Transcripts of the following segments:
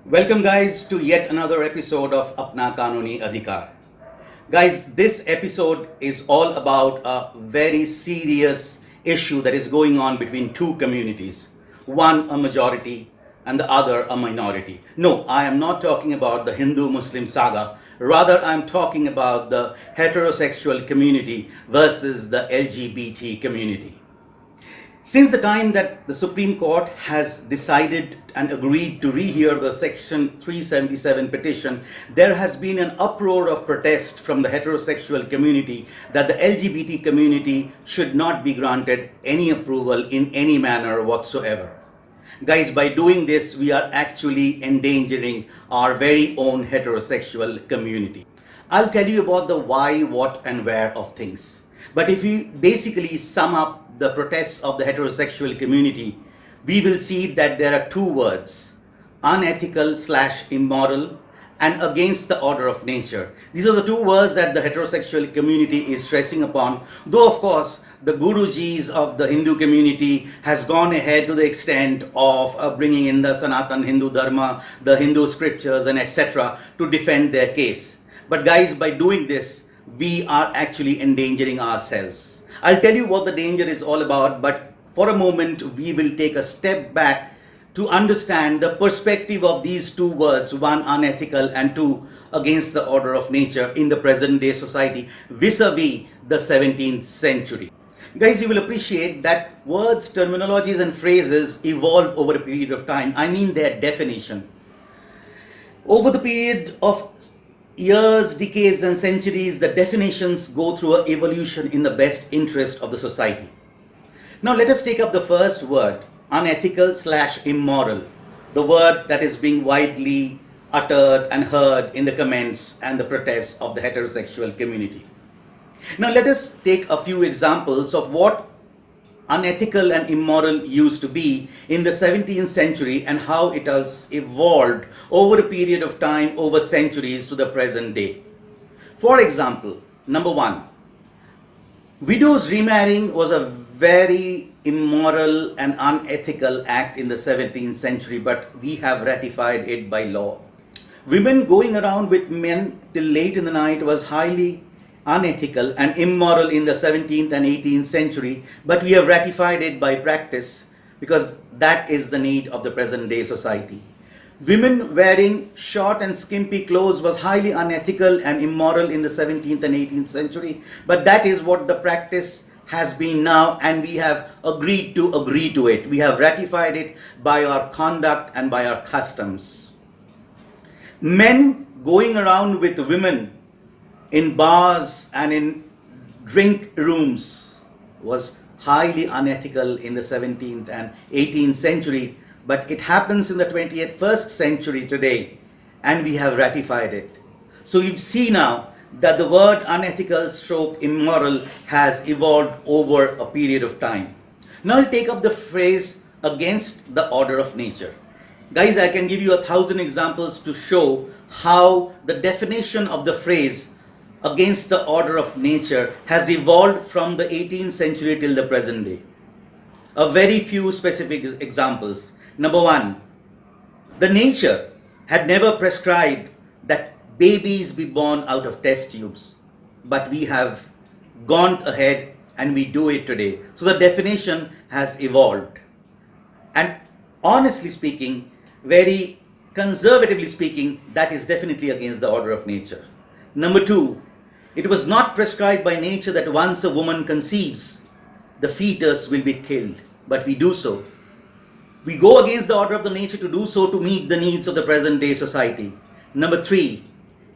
Welcome guys to yet another episode of Apna Kanuni Adhikar. Guys, this episode is all about a very serious issue that is going on between two communities. One a majority and the other a minority. No, I am not talking about the Hindu-Muslim saga. Rather, I am talking about the heterosexual community versus the LGBT community. Since the time that the Supreme Court has decided and agreed to rehear the Section 377 petition, there has been an uproar of protest from the heterosexual community that the LGBT community should not be granted any approval in any manner whatsoever. Guys, by doing this, we are actually endangering our very own heterosexual community. I'll tell you about the why, what, and where of things. But if we basically sum up the protests of the heterosexual community, we will see that there are two words: unethical/immoral and against the order of nature. These are the two words that the heterosexual community is stressing upon, though of course the Gurujis of the Hindu community has gone ahead to the extent of bringing in the Sanatan Hindu Dharma, the Hindu scriptures and etc. to defend their case. But guys, by doing this, we are actually endangering ourselves. I'll tell you what the danger is all about, but for a moment we will take a step back to understand the perspective of these two words, one unethical and two against the order of nature, in the present day society vis-a-vis the 17th century. Guys, you will appreciate that words, terminologies and phrases evolve over a period of time. I mean their definition. Over the period of years, decades and centuries, the definitions go through an evolution in the best interest of the society. Now let us take up the first word, unethical/immoral, the word that is being widely uttered and heard in the comments and the protests of the heterosexual community. Now let us take a few examples of what unethical and immoral used to be in the 17th century and how it has evolved over a period of time, over centuries to the present day. For example, number one, widows remarrying was a very immoral and unethical act in the 17th century, but we have ratified it by law. Women going around with men till late in the night was highly unethical and immoral in the 17th and 18th century, but we have ratified it by practice because that is the need of the present day society. Women wearing short and skimpy clothes was highly unethical and immoral in the 17th and 18th century, but that is what the practice has been now, and we have agreed to it. We have ratified it by our conduct and by our customs. Men going around with women in bars and in drink rooms was highly unethical in the 17th and 18th century, but it happens in the 21st century today, and we have ratified it. So you see now that the word unethical/immoral has evolved over a period of time. Now I'll take up the phrase against the order of nature. Guys, I can give you 1,000 examples to show how the definition of the phrase against the order of nature has evolved from the 18th century till the present day. A very few specific examples. Number one, the nature had never prescribed that babies be born out of test tubes, but we have gone ahead and we do it today. So the definition has evolved. And honestly speaking, very conservatively speaking, that is definitely against the order of nature. Number two, it was not prescribed by nature that once a woman conceives, the fetus will be killed, but we do so. We go against the order of the nature to do so to meet the needs of the present day society. Number three,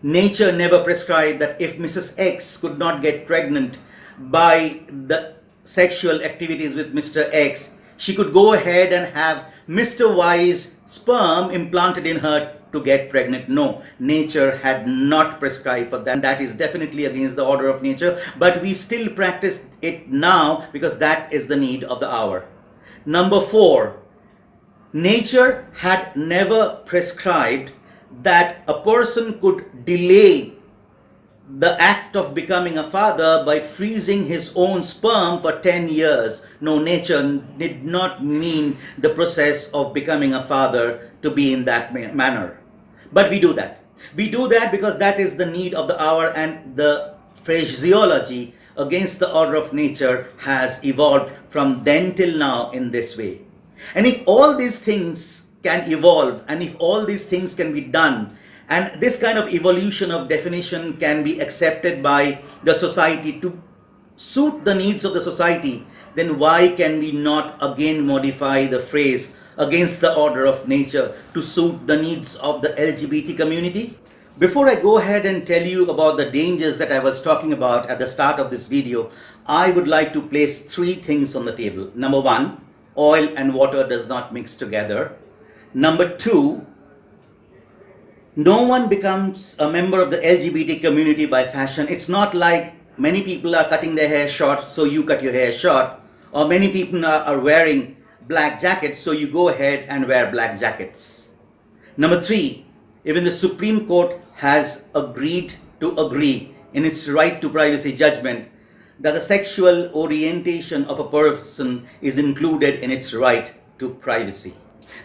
nature never prescribed that if Mrs. X could not get pregnant by the sexual activities with Mr. X, she could go ahead and have Mr. Y's sperm implanted in her to get pregnant. No, nature had not prescribed for that. That is definitely against the order of nature, but we still practice it now because that is the need of the hour. Number four, nature had never prescribed that a person could delay the act of becoming a father by freezing his own sperm for 10 years. No, nature did not mean the process of becoming a father to be in that manner. But we do that. We do that because that is the need of the hour, and the phraseology against the order of nature has evolved from then till now in this way. And if all these things can evolve, and if all these things can be done, and this kind of evolution of definition can be accepted by the society to suit the needs of the society, then why can we not again modify the phrase against the order of nature to suit the needs of the LGBT community? Before I go ahead and tell you about the dangers that I was talking about at the start of this video, I would like to place three things on the table. Number one, oil and water does not mix together. Number two, no one becomes a member of the LGBT community by fashion. It's not like many people are cutting their hair short, so you cut your hair short, or many people are wearing black jackets, so you go ahead and wear black jackets. Number three, even the Supreme Court has agreed to agree in its right to privacy judgment that the sexual orientation of a person is included in its right to privacy.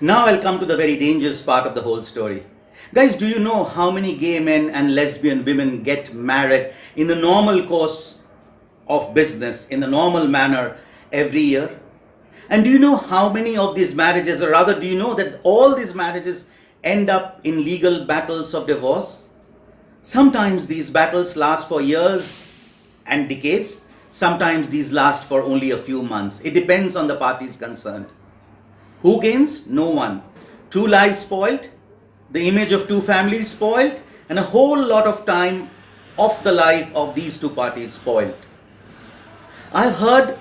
Now I'll come to the very dangerous part of the whole story. Guys, do you know how many gay men and lesbian women get married in the normal course of business, in the normal manner every year? And do you know how many of these marriages, or rather do you know that all these marriages end up in legal battles of divorce? Sometimes these battles last for years and decades. Sometimes these last for only a few months. It depends on the parties concerned. Who gains? No one. Two lives spoiled, the image of two families spoiled, and a whole lot of time of the life of these two parties spoiled. I've heard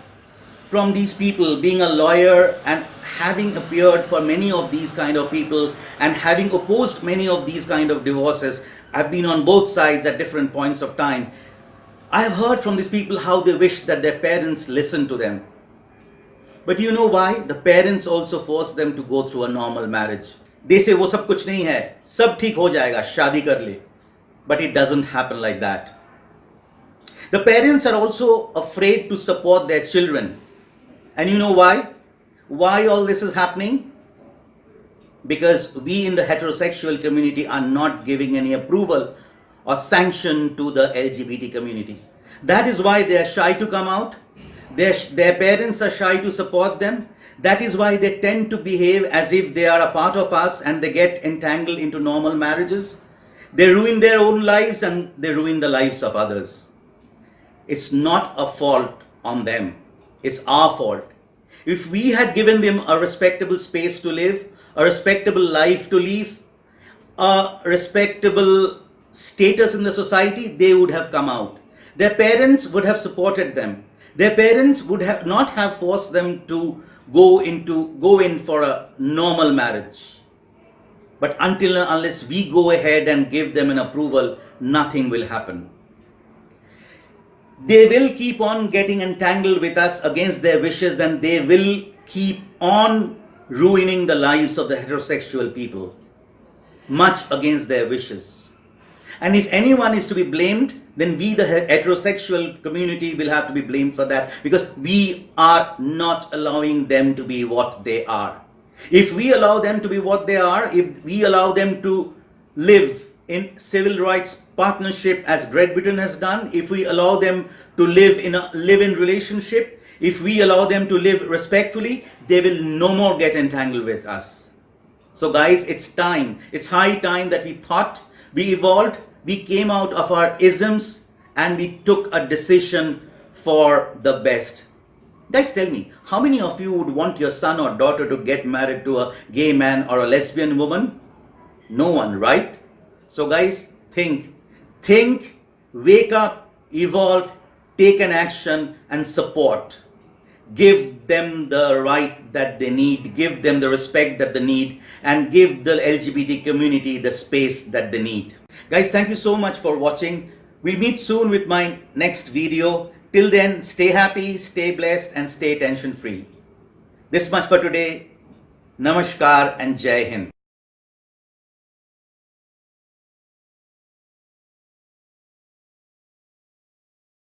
from these people, being a lawyer and having appeared for many of these kind of people and having opposed many of these kind of divorces. I've been on both sides at different points of time. I've heard from these people how they wish that their parents listened to them. But you know why? The parents also force them to go through a normal marriage. They say, वो सब कुछ नहीं है, सब ठीक हो जाएगा, शादी कर ले. But it doesn't happen like that. The parents are also afraid to support their children. And you know why? Why all this is happening? Because we in the heterosexual community are not giving any approval or sanction to the LGBT community. That is why they are shy to come out. Their parents are shy to support them. That is why they tend to behave as if they are a part of us, and they get entangled into normal marriages. They ruin their own lives and they ruin the lives of others. It's not a fault on them. It's our fault. If we had given them a respectable space to live, a respectable life to live, a respectable status in the society, they would have come out. Their parents would have supported them. Their parents would have not have forced them to go in for a normal marriage. But until and unless we go ahead and give them an approval, nothing will happen. They will keep on getting entangled with us against their wishes, and they will keep on ruining the lives of the heterosexual people, much against their wishes. And if anyone is to be blamed, then we, the heterosexual community, will have to be blamed for that, because we are not allowing them to be what they are. If we allow them to be what they are, if we allow them to live in civil rights partnership as Great Britain has done, if we allow them to live in a live-in relationship, if we allow them to live respectfully, they will no more get entangled with us. So guys, it's time. It's high time that we thought, we evolved, we came out of our isms, and we took a decision for the best. Guys, tell me, how many of you would want your son or daughter to get married to a gay man or a lesbian woman? No one, right? So guys, think, wake up, evolve, take an action and support. Give them the right that they need, give them the respect that they need, and give the LGBT community the space that they need. Guys, thank you so much for watching. We'll meet soon with my next video. Till then, stay happy, stay blessed, and stay tension free. This much for today. Namaskar and Jai Hind.